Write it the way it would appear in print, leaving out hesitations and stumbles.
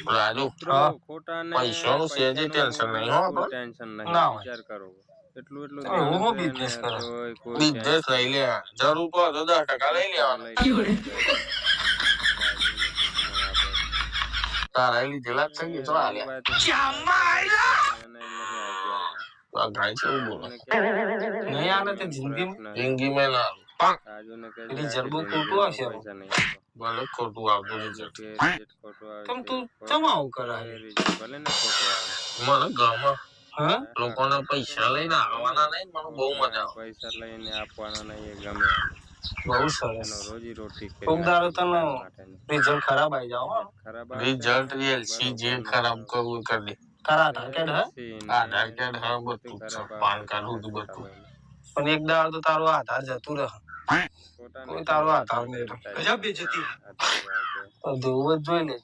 રાજુ ખોટા ને પૈસાનું સેજે ટેન્શન નહીં હો આપણે. ટેન્શન ના નહીં હોય. વિચાર કરો એટલું હું હું બિઝનેસ કરે બિઝનેસ લઈ લે જરૂર પડે તો 10% લઈ લેવાના તારા લીધેલા જ છે તો આલ્યા ગાય છે એવું બોલો નહીં આવે તો જિંદગીમાં ના એટલે જરબો ખોટું હશે ભલે ખોટું આવતું રિઝલ્ટ કેમ તું ચમ આવું કરાય ભલે ને ખોટું આવે મને ગમે હા લોકોને પૈસા લઈને આવવાના નહીં મને બહુ મજા આવે પૈસા લઈને આપવાના નહીં એ ગમે બહુ સરસ રોજી રોટી ઉમદારો તને રિઝલ્ટ ખરાબ આવી જાવ ખરાબ રિઝલ્ટ એલસી જે ખરાબ કરવું કરી દે તારા આધાર કાર્ડ હા બધું છે પાન કાર્ડ બધું પણ એક દાડો તો તારો આધાર જતું રહે કોઈ તારો આધાર નહીં ગજબ બેજતી દેવું જ જોઈ લે